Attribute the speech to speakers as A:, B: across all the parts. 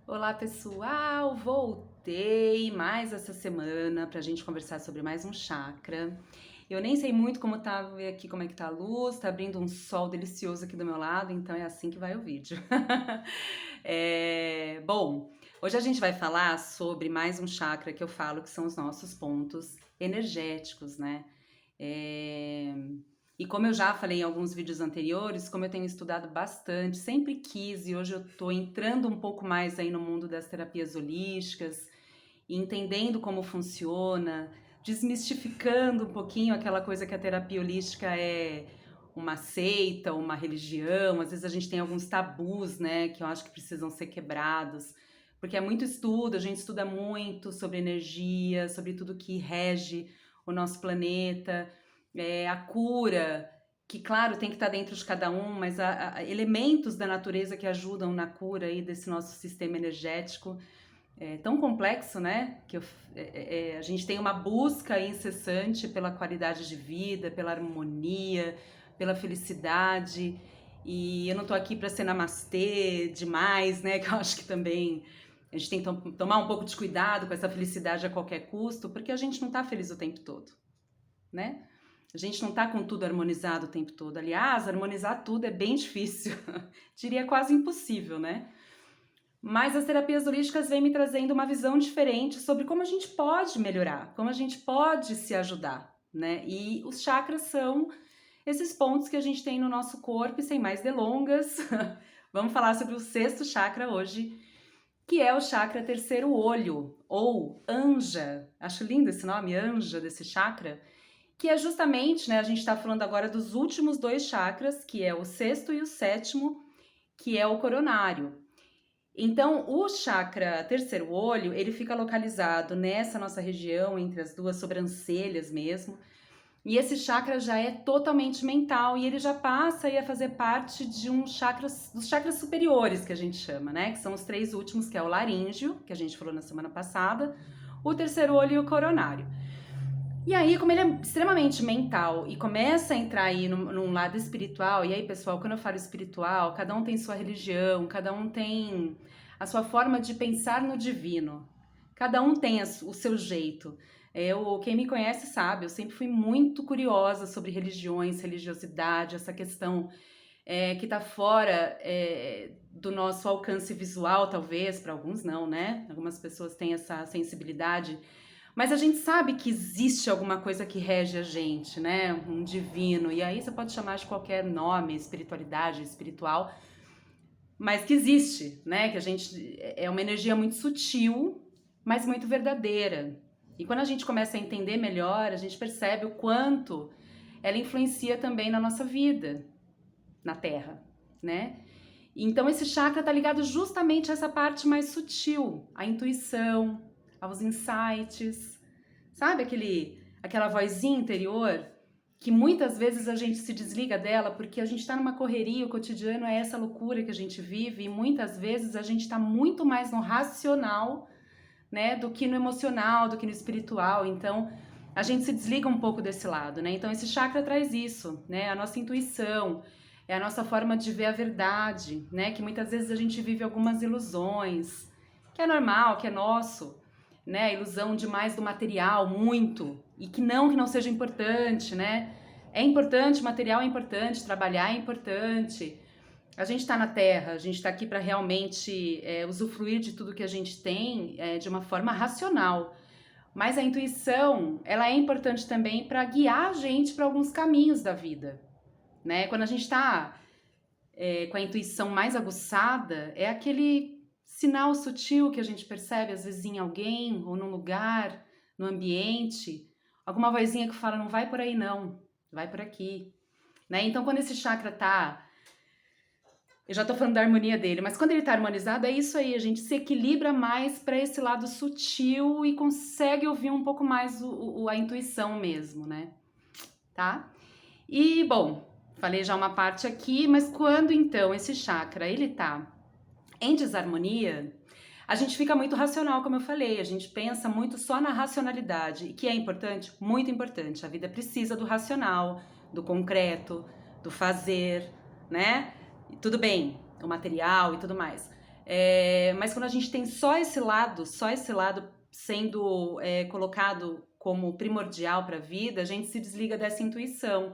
A: Olá pessoal, voltei mais essa semana pra gente conversar sobre mais um chakra. Eu nem sei muito como tá aqui, como é que tá a luz, tá abrindo um sol delicioso aqui do meu lado, então é assim que vai o vídeo. Bom, hoje a gente vai falar sobre mais um chakra que eu falo que são os nossos pontos energéticos, né? É, E como eu já falei em alguns vídeos anteriores, como eu tenho estudado bastante, sempre quis e hoje eu estou entrando um pouco mais aí no mundo das terapias holísticas, e entendendo como funciona, desmistificando um pouquinho aquela coisa que a terapia holística é uma seita, uma religião. Às vezes a gente tem alguns tabus, né, que eu acho que precisam ser quebrados, porque é muito estudo, a gente estuda muito sobre energia, sobre tudo que rege o nosso planeta, a cura, que claro tem que estar dentro de cada um, mas há elementos da natureza que ajudam na cura aí desse nosso sistema energético tão complexo, né? A gente tem uma busca incessante pela qualidade de vida, pela harmonia, pela felicidade. E eu não tô aqui para ser namastê demais, né? Que eu acho que também a gente tem que tomar um pouco de cuidado com essa felicidade a qualquer custo, porque a gente não tá feliz o tempo todo, né? A gente não tá com tudo harmonizado o tempo todo. Aliás, harmonizar tudo é bem difícil. Diria quase impossível, né? Mas as terapias holísticas vêm me trazendo uma visão diferente sobre como a gente pode melhorar, como a gente pode se ajudar, né? E os chakras são esses pontos que a gente tem no nosso corpo, e sem mais delongas, vamos falar sobre o sexto chakra hoje, que é o chakra terceiro olho, ou anja. Acho lindo esse nome, anja, desse chakra, que é justamente, né, a gente está falando agora dos últimos dois chakras, que é o sexto e o sétimo, que é o coronário. Então, o chakra terceiro olho, ele fica localizado nessa nossa região, entre as duas sobrancelhas mesmo. E esse chakra já é totalmente mental e ele já passa a fazer parte de dos chakras superiores que a gente chama, né? Que são os três últimos, que é o laríngeo, que a gente falou na semana passada, o terceiro olho e o coronário. E aí, como ele é extremamente mental e começa a entrar aí num lado espiritual, e aí, pessoal, quando eu falo espiritual, cada um tem sua religião, cada um tem a sua forma de pensar no divino, cada um tem o seu jeito. Quem me conhece sabe, eu sempre fui muito curiosa sobre religiões, religiosidade, essa questão que está fora do nosso alcance visual, talvez, para alguns não, né? Algumas pessoas têm essa sensibilidade, mas a gente sabe que existe alguma coisa que rege a gente, né? Um divino. E aí você pode chamar de qualquer nome, espiritualidade, espiritual, mas que existe, né? Que a gente é uma energia muito sutil, mas muito verdadeira. E quando a gente começa a entender melhor, a gente percebe o quanto ela influencia também na nossa vida, na Terra, né? Então esse chakra está ligado justamente a essa parte mais sutil, à intuição, aos insights, sabe aquela vozinha interior que muitas vezes a gente se desliga dela porque a gente está numa correria, o cotidiano é essa loucura que a gente vive e muitas vezes a gente está muito mais no racional, né, do que no emocional, do que no espiritual. Então a gente se desliga um pouco desse lado, né? Então esse chakra traz isso, né? A nossa intuição, é a nossa forma de ver a verdade, né? Que muitas vezes a gente vive algumas ilusões, que é normal, que é nosso, né? A ilusão demais do material, muito, e que não seja importante, né? É importante, o material é importante, trabalhar é importante. A gente está na Terra, a gente está aqui para realmente usufruir de tudo que a gente tem de uma forma racional. Mas a intuição, ela é importante também para guiar a gente para alguns caminhos da vida, né? Quando a gente está com a intuição mais aguçada, é aquele sinal sutil que a gente percebe às vezes em alguém ou num lugar, no ambiente, alguma vozinha que fala não vai por aí não, vai por aqui, né? Então quando esse chakra tá, eu já tô falando da harmonia dele, mas quando ele tá harmonizado é isso aí, a gente se equilibra mais para esse lado sutil e consegue ouvir um pouco mais a intuição mesmo, né? Tá? E, bom, falei já uma parte aqui, mas quando então esse chakra ele tá em desarmonia, a gente fica muito racional, como eu falei, a gente pensa muito só na racionalidade, que é importante, muito importante. A vida precisa do racional, do concreto, do fazer, né? E tudo bem, o material e tudo mais. Mas quando a gente tem só esse lado sendo colocado como primordial para a vida, a gente se desliga dessa intuição.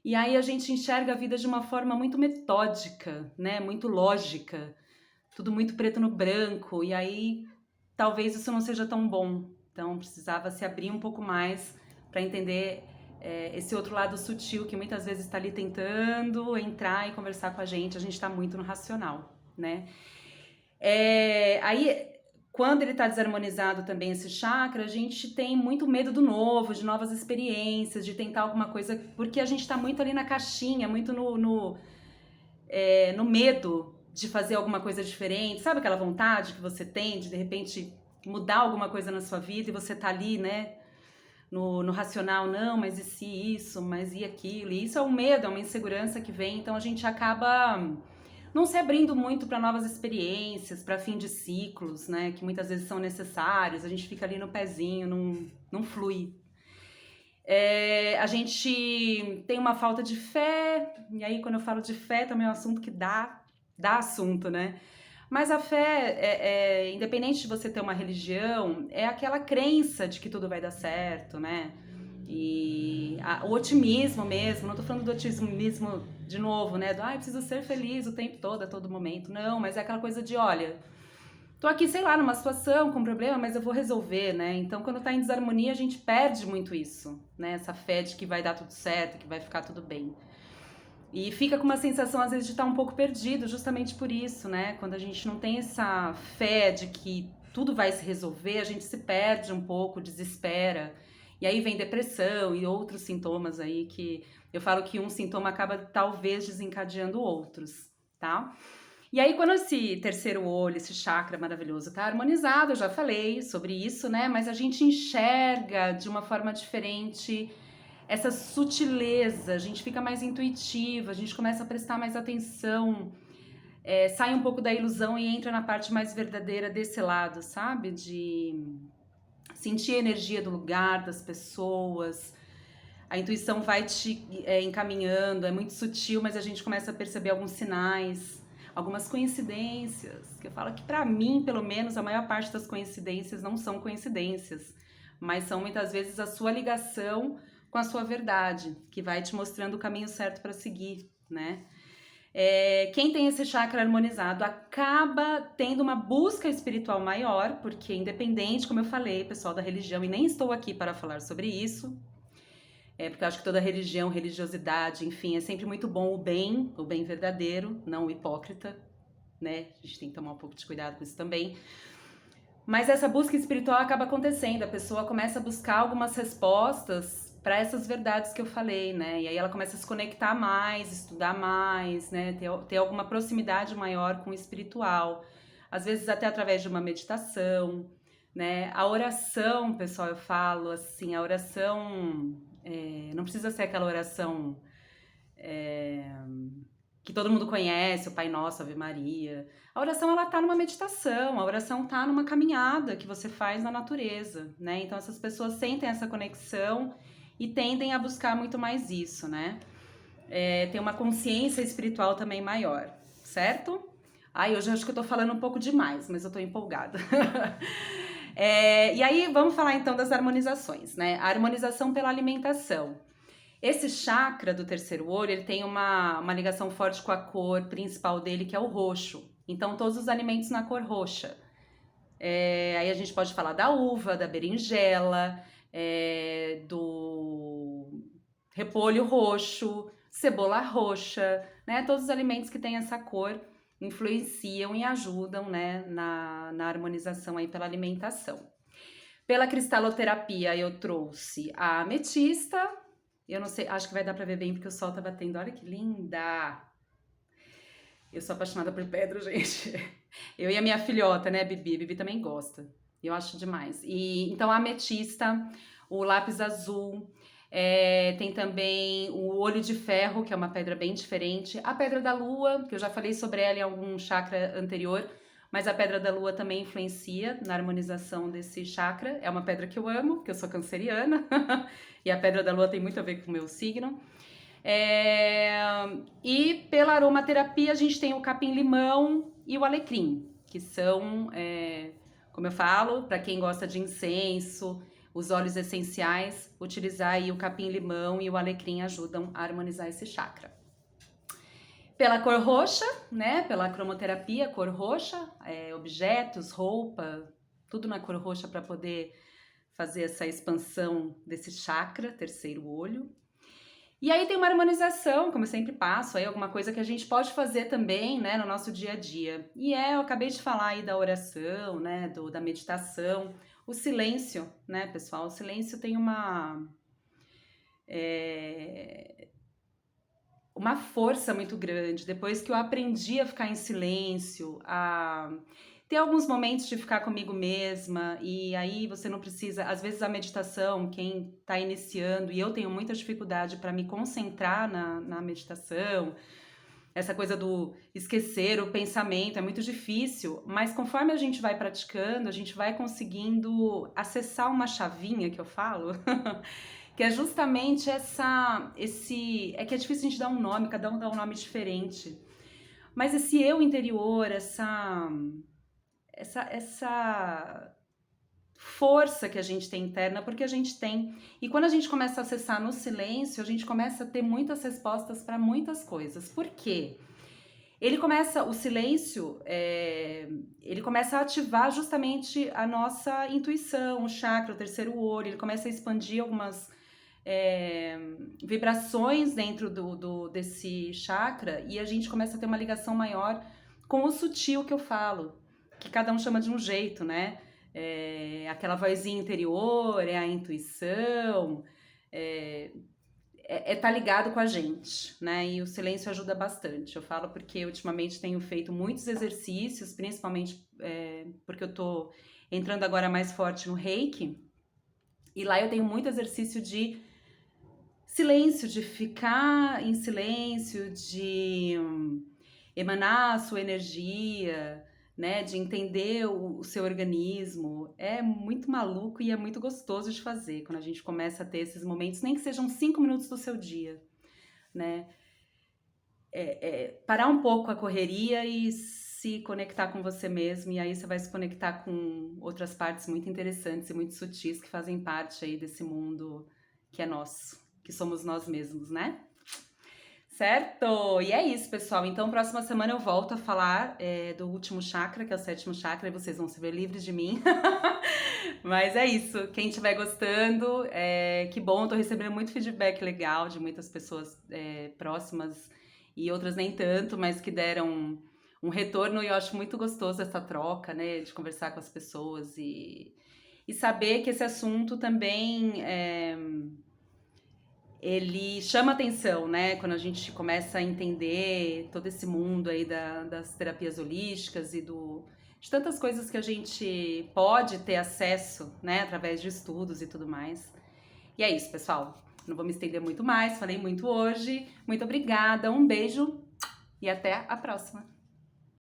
A: E aí a gente enxerga a vida de uma forma muito metódica, né? Muito lógica, tudo muito preto no branco, e aí talvez isso não seja tão bom. Então precisava se abrir um pouco mais para entender esse outro lado sutil que muitas vezes está ali tentando entrar e conversar com a gente está muito no racional, né? Aí, quando ele está desarmonizado também, esse chakra, a gente tem muito medo do novo, de novas experiências, de tentar alguma coisa, porque a gente está muito ali na caixinha, muito no medo de fazer alguma coisa diferente. Sabe aquela vontade que você tem de repente, mudar alguma coisa na sua vida e você tá ali, né? No racional, não, mas e se isso, mas e aquilo? E isso é um medo, é uma insegurança que vem, então a gente acaba não se abrindo muito para novas experiências, para fim de ciclos, né, que muitas vezes são necessários, a gente fica ali no pezinho, não flui. A gente tem uma falta de fé, e aí quando eu falo de fé também é um assunto que dá assunto, né? Mas a fé, independente de você ter uma religião, é aquela crença de que tudo vai dar certo, né? E o otimismo mesmo, não tô falando do otimismo de novo, né? Preciso ser feliz o tempo todo, a todo momento. Não, mas é aquela coisa de, olha, tô aqui, sei lá, numa situação com problema, mas eu vou resolver, né? Então, quando tá em desarmonia, a gente perde muito isso, né? Essa fé de que vai dar tudo certo, que vai ficar tudo bem. E fica com uma sensação, às vezes, de estar um pouco perdido, justamente por isso, né? Quando a gente não tem essa fé de que tudo vai se resolver, a gente se perde um pouco, desespera. E aí vem depressão e outros sintomas aí que eu falo que um sintoma acaba talvez desencadeando outros, tá? E aí quando esse terceiro olho, esse chakra maravilhoso tá harmonizado, eu já falei sobre isso, né? Mas a gente enxerga de uma forma diferente essa sutileza, a gente fica mais intuitiva, a gente começa a prestar mais atenção, sai um pouco da ilusão e entra na parte mais verdadeira desse lado, sabe? De sentir a energia do lugar, das pessoas. A intuição vai te encaminhando, é muito sutil, mas a gente começa a perceber alguns sinais, algumas coincidências, que eu falo que para mim, pelo menos, a maior parte das coincidências não são coincidências, mas são muitas vezes a sua ligação com a sua verdade, que vai te mostrando o caminho certo para seguir, né? Quem tem esse chakra harmonizado acaba tendo uma busca espiritual maior, porque independente, como eu falei, pessoal da religião, e nem estou aqui para falar sobre isso, porque eu acho que toda religião, religiosidade, enfim, é sempre muito bom o bem verdadeiro, não o hipócrita, né? A gente tem que tomar um pouco de cuidado com isso também. Mas essa busca espiritual acaba acontecendo, a pessoa começa a buscar algumas respostas para essas verdades que eu falei, né? E aí ela começa a se conectar mais, estudar mais, né? Ter alguma proximidade maior com o espiritual. Às vezes até através de uma meditação, né? A oração, pessoal, eu falo assim, a oração não precisa ser aquela oração que todo mundo conhece, o Pai Nosso, Ave Maria. A oração, ela tá numa meditação, a oração tá numa caminhada que você faz na natureza, né? Então essas pessoas sentem essa conexão e tendem a buscar muito mais isso, né? Tem uma consciência espiritual também maior, certo? Hoje eu acho que eu tô falando um pouco demais, mas eu tô empolgada. E aí, vamos falar então das harmonizações, né? A harmonização pela alimentação. Esse chakra do terceiro olho, ele tem uma ligação forte com a cor principal dele, que é o roxo. Então, todos os alimentos na cor roxa. Aí a gente pode falar da uva, da berinjela, do repolho roxo, cebola roxa, né? Todos os alimentos que têm essa cor influenciam e ajudam, né, na harmonização aí pela alimentação. Pela cristaloterapia eu trouxe a ametista. Eu não sei, acho que vai dar pra ver bem porque o sol tá batendo. Olha que linda! Eu sou apaixonada por pedra, gente. Eu e a minha filhota, né, Bibi? A Bibi também gosta. Eu acho demais. Então, a ametista, o lápis azul, tem também o olho de ferro, que é uma pedra bem diferente. A pedra da lua, que eu já falei sobre ela em algum chakra anterior, mas a pedra da lua também influencia na harmonização desse chakra. É uma pedra que eu amo, porque eu sou canceriana, e a pedra da lua tem muito a ver com o meu signo. E pela aromaterapia a gente tem o capim-limão e o alecrim, que são, como eu falo, para quem gosta de incenso, os óleos essenciais, utilizar aí o capim-limão e o alecrim ajudam a harmonizar esse chakra. Pela cor roxa, né, pela cromoterapia, cor roxa, objetos, roupa, tudo na cor roxa para poder fazer essa expansão desse chakra, terceiro olho. E aí tem uma harmonização, como eu sempre passo, aí alguma coisa que a gente pode fazer também, né, no nosso dia a dia. E eu acabei de falar aí da oração, né, da meditação, o silêncio, né, pessoal? O silêncio tem uma força muito grande. Depois que eu aprendi a ficar em silêncio, a ter alguns momentos de ficar comigo mesma, e aí você não precisa, às vezes a meditação, quem está iniciando, e eu tenho muita dificuldade para me concentrar na meditação, essa coisa do esquecer o pensamento é muito difícil, mas conforme a gente vai praticando, a gente vai conseguindo acessar uma chavinha que eu falo, que é justamente é que é difícil a gente dar um nome, cada um dá um nome diferente, mas esse eu interior, essa força que a gente tem interna, porque a gente tem. E quando a gente começa a acessar no silêncio, a gente começa a ter muitas respostas para muitas coisas. Por quê? O silêncio, ele começa a ativar justamente a nossa intuição, o chakra, o terceiro olho, ele começa a expandir algumas vibrações dentro desse chakra, e a gente começa a ter uma ligação maior com o sutil que eu falo, que cada um chama de um jeito, né? Aquela vozinha interior, a intuição, tá ligado com a gente, né? E o silêncio ajuda bastante. Eu falo porque ultimamente tenho feito muitos exercícios, principalmente porque eu tô entrando agora mais forte no Reiki, e lá eu tenho muito exercício de silêncio, de ficar em silêncio, de emanar a sua energia, né, de entender o seu organismo. É muito maluco e é muito gostoso de fazer quando a gente começa a ter esses momentos, nem que sejam 5 minutos do seu dia, né? Parar um pouco a correria e se conectar com você mesmo, e aí você vai se conectar com outras partes muito interessantes e muito sutis que fazem parte aí desse mundo que é nosso, que somos nós mesmos, né? Certo? E é isso, pessoal. Então, próxima semana eu volto a falar do último chakra, que é o sétimo chakra, e vocês vão se ver livres de mim. Mas é isso. Quem estiver gostando, que bom. Tô recebendo muito feedback legal de muitas pessoas próximas e outras nem tanto, mas que deram um retorno, e eu acho muito gostoso essa troca, né? De conversar com as pessoas e saber que esse assunto também ele chama atenção, né? Quando a gente começa a entender todo esse mundo aí das terapias holísticas e de tantas coisas que a gente pode ter acesso, né? Através de estudos e tudo mais. E é isso, pessoal. Não vou me estender muito mais, falei muito hoje. Muito obrigada, um beijo e até a próxima.